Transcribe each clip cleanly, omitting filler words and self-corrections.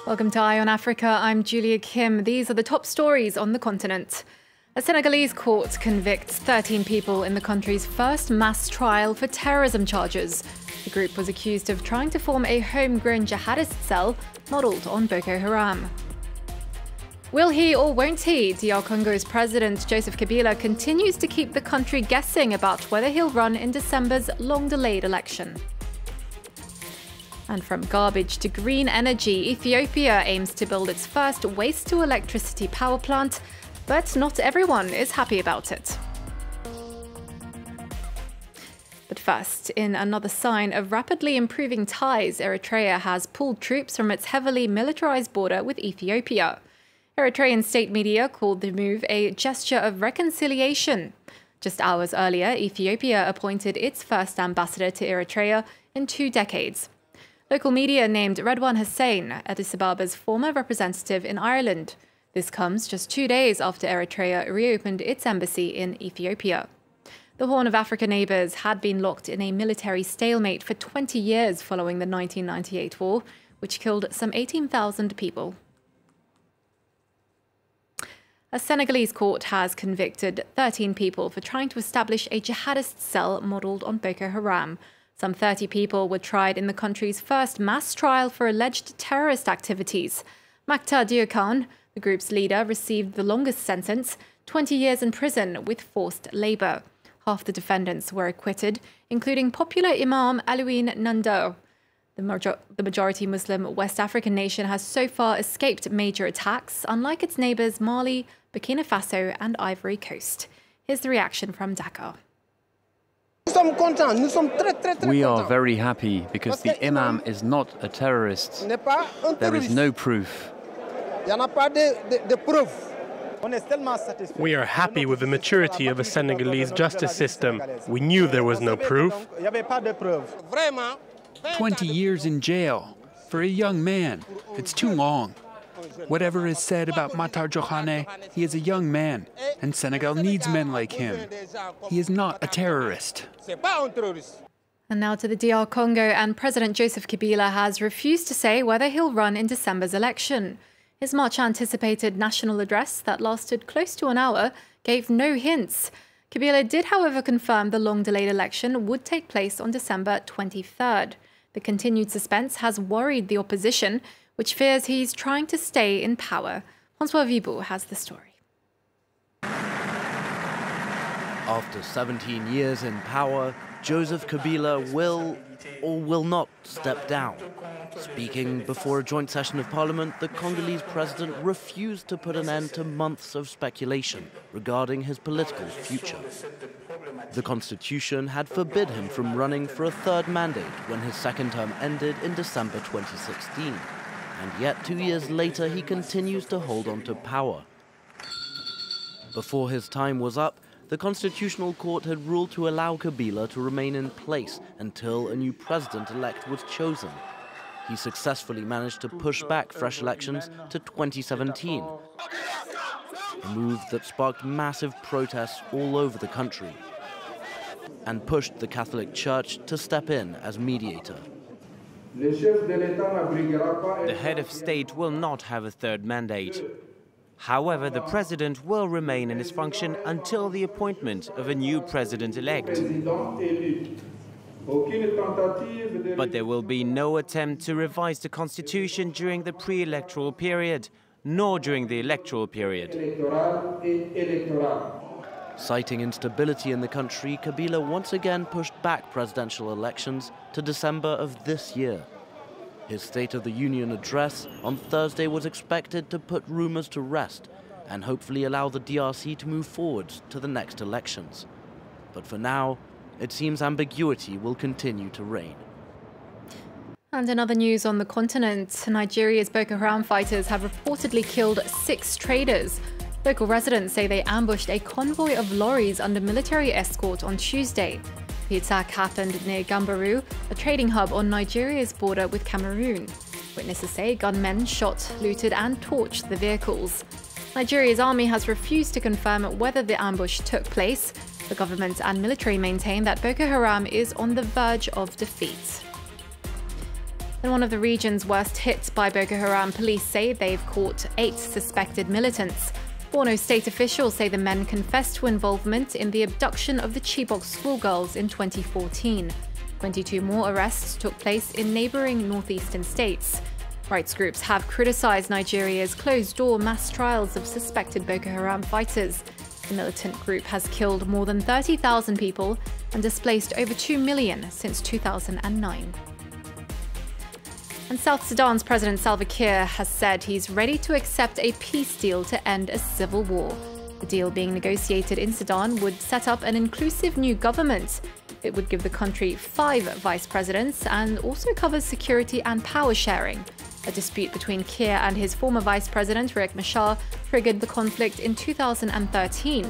Welcome to Eye on Africa. I'm Julia Kim. These are the top stories on the continent. A Senegalese court convicts 13 people in the country's first mass trial for terrorism charges. The group was accused of trying to form a homegrown jihadist cell modelled on Boko Haram. Will he or won't he? DR Congo's President Joseph Kabila continues to keep the country guessing about whether he'll run in December's long-delayed election. And from garbage to green energy, Ethiopia aims to build its first waste-to-electricity power plant, but not everyone is happy about it. But first, in another sign of rapidly improving ties, Eritrea has pulled troops from its heavily militarized border with Ethiopia. Eritrean state media called the move a gesture of reconciliation. Just hours earlier, Ethiopia appointed its first ambassador to Eritrea in 2 decades. Local media named Redwan Hussein, Addis Abeba's former representative in Ireland. This comes just 2 days after Eritrea reopened its embassy in Ethiopia. The Horn of Africa neighbours had been locked in a military stalemate for 20 years following the 1998 war, which killed some 18,000 people. A Senegalese court has convicted 13 people for trying to establish a jihadist cell modelled on Boko Haram. Some 30 people were tried in the country's first mass trial for alleged terrorist activities. Maktar Diokane, the group's leader, received the longest sentence, 20 years in prison with forced labour. Half the defendants were acquitted, including popular Imam Alouine Nando. The majority Muslim West African nation has so far escaped major attacks, unlike its neighbours Mali, Burkina Faso and Ivory Coast. Here's the reaction from Dakar. We are very happy because the Imam is not a terrorist. There is no proof. We are happy with the maturity of the Senegalese justice system. We knew there was no proof. 20 years in jail for a young man. It's too long. Whatever is said about Maktar Diokane, he is a young man, and Senegal needs men like him. He is not a terrorist. And now to the DR Congo, and President Joseph Kabila has refused to say whether he'll run in December's election. His much-anticipated national address that lasted close to an hour gave no hints. Kabila did, however, confirm the long-delayed election would take place on December 23rd. The continued suspense has worried the opposition, which fears he's trying to stay in power. François Vibou has the story. After 17 years in power, Joseph Kabila will or will not step down. Speaking before a joint session of parliament, the Congolese president refused to put an end to months of speculation regarding his political future. The constitution had forbid him from running for a third mandate when his second term ended in December 2016. And yet 2 years later, he continues to hold on to power. Before his time was up, the Constitutional Court had ruled to allow Kabila to remain in place until a new president-elect was chosen. He successfully managed to push back fresh elections to 2017, a move that sparked massive protests all over the country and pushed the Catholic Church to step in as mediator. The head of state will not have a third mandate. However, the president will remain in his function until the appointment of a new president-elect. But there will be no attempt to revise the constitution during the pre-electoral period, nor during the electoral period. Citing instability in the country, Kabila once again pushed back presidential elections to December of this year. His State of the Union address on Thursday was expected to put rumors to rest and hopefully allow the DRC to move forward to the next elections. But for now, it seems ambiguity will continue to reign. And in other news on the continent, Nigeria's Boko Haram fighters have reportedly killed 6 traders. Local residents say they ambushed a convoy of lorries under military escort on Tuesday. The attack happened near Gambaru, a trading hub on Nigeria's border with Cameroon. Witnesses say gunmen shot, looted and torched the vehicles. Nigeria's army has refused to confirm whether the ambush took place. The government and military maintain that Boko Haram is on the verge of defeat. In one of the regions worst hit by Boko Haram, police say they've caught 8 suspected militants. Borno state officials say the men confessed to involvement in the abduction of the Chibok schoolgirls in 2014. 22 more arrests took place in neighbouring northeastern states. Rights groups have criticised Nigeria's closed-door mass trials of suspected Boko Haram fighters. The militant group has killed more than 30,000 people and displaced over 2 million since 2009. And South Sudan's President Salva Kiir has said he's ready to accept a peace deal to end a civil war. The deal being negotiated in Sudan would set up an inclusive new government. It would give the country 5 vice presidents and also covers security and power sharing. A dispute between Kiir and his former vice president, Riek Machar, triggered the conflict in 2013.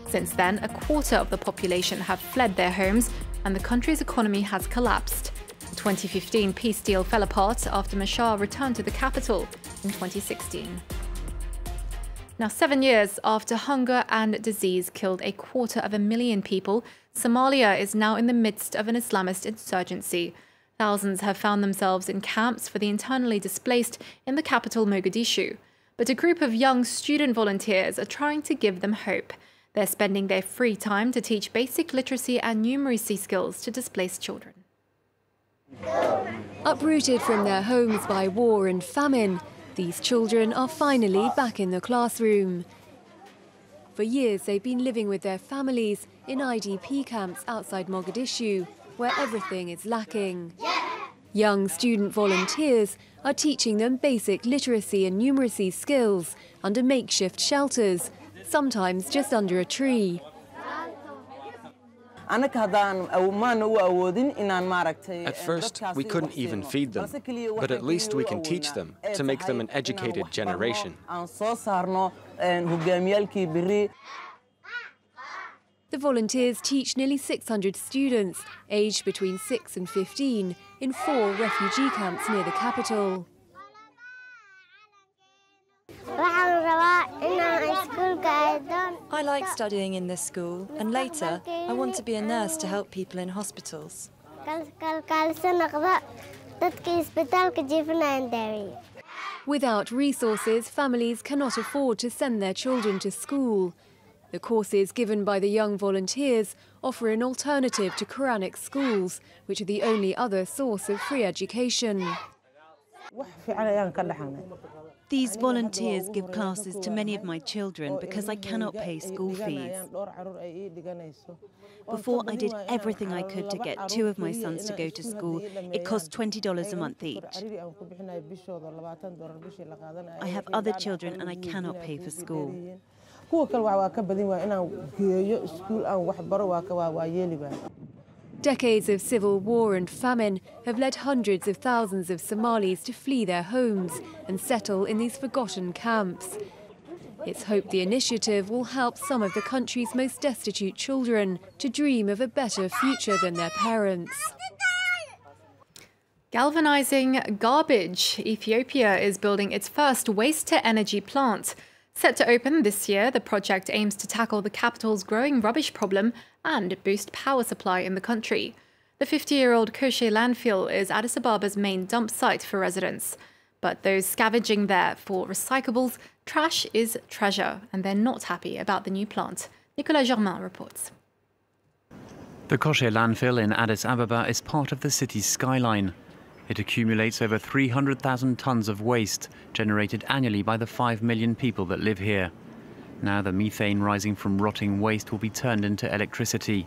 Since then, a quarter of the population have fled their homes and the country's economy has collapsed. The 2015 peace deal fell apart after Machar returned to the capital in 2016. Now, 7 years after hunger and disease killed 250,000 people, Somalia is now in the midst of an Islamist insurgency. Thousands have found themselves in camps for the internally displaced in the capital Mogadishu. But a group of young student volunteers are trying to give them hope. They're spending their free time to teach basic literacy and numeracy skills to displaced children. Uprooted from their homes by war and famine, these children are finally back in the classroom. For years, they've been living with their families in IDP camps outside Mogadishu, where everything is lacking. Young student volunteers are teaching them basic literacy and numeracy skills under makeshift shelters, sometimes just under a tree. At first, we couldn't even feed them, but at least we can teach them to make them an educated generation. The volunteers teach nearly 600 students, aged between 6 and 15, in 4 refugee camps near the capital. I like studying in this school, and later I want to be a nurse to help people in hospitals. Without resources, families cannot afford to send their children to school. The courses given by the young volunteers offer an alternative to Quranic schools, which are the only other source of free education. These volunteers give classes to many of my children because I cannot pay school fees. Before, I did everything I could to get 2 of my sons to go to school. It cost $20 a month each. I have other children and I cannot pay for school. Decades of civil war and famine have led hundreds of thousands of Somalis to flee their homes and settle in these forgotten camps. It's hoped the initiative will help some of the country's most destitute children to dream of a better future than their parents. Galvanizing garbage. Ethiopia is building its first waste-to-energy plant. Set to open this year, the project aims to tackle the capital's growing rubbish problem and boost power supply in the country. The 50-year-old Koshe landfill is Addis Ababa's main dump site for residents. But those scavenging there for recyclables, trash is treasure, and they're not happy about the new plant. Nicolas Germain reports. The Koshe landfill in Addis Ababa is part of the city's skyline. It accumulates over 300,000 tons of waste generated annually by the 5 million people that live here. Now the methane rising from rotting waste will be turned into electricity.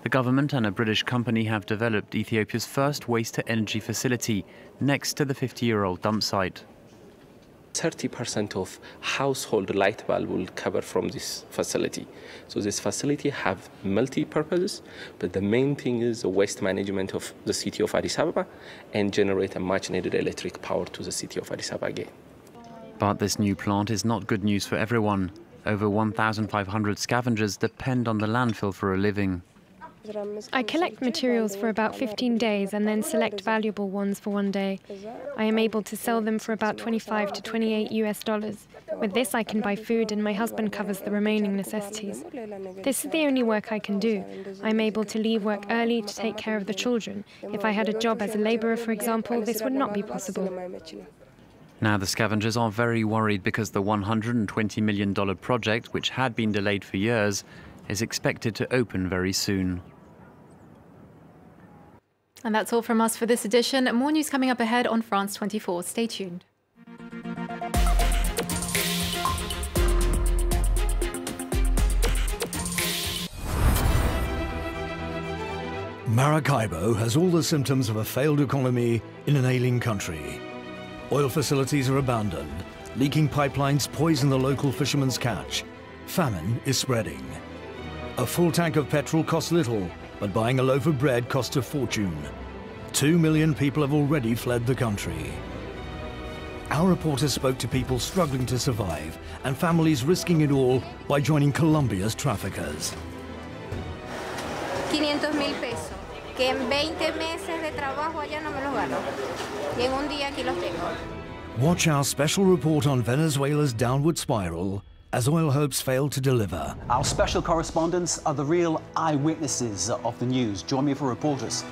The government and a British company have developed Ethiopia's first waste-to-energy facility next to the 50-year-old dump site. 30% of household light bulb will cover from this facility. So this facility have multi-purposes, but the main thing is the waste management of the city of Addis Ababa and generate a much-needed electric power to the city of Addis Ababa again. But this new plant is not good news for everyone. Over 1,500 scavengers depend on the landfill for a living. I collect materials for about 15 days and then select valuable ones for one day. I am able to sell them for about 25 to 28 US dollars. With this, I can buy food and my husband covers the remaining necessities. This is the only work I can do. I'm able to leave work early to take care of the children. If I had a job as a laborer, for example, this would not be possible. Now the scavengers are very worried because the $120 million project, which had been delayed for years, is expected to open very soon. And that's all from us for this edition. More news coming up ahead on France 24. Stay tuned. Maracaibo has all the symptoms of a failed economy in an ailing country. Oil facilities are abandoned, leaking pipelines poison the local fishermen's catch. Famine is spreading. A full tank of petrol costs little, but buying a loaf of bread costs a fortune. 2 million people have already fled the country. Our reporter spoke to people struggling to survive and families risking it all by joining Colombia's traffickers. 500,000 pesos, que en 20 meses de trabajo allá no me los gano. Y en un día aquí los tengo. Watch our special report on Venezuela's downward spiral as oil hopes fail to deliver. Our special correspondents are the real eyewitnesses of the news. Join me for reporters.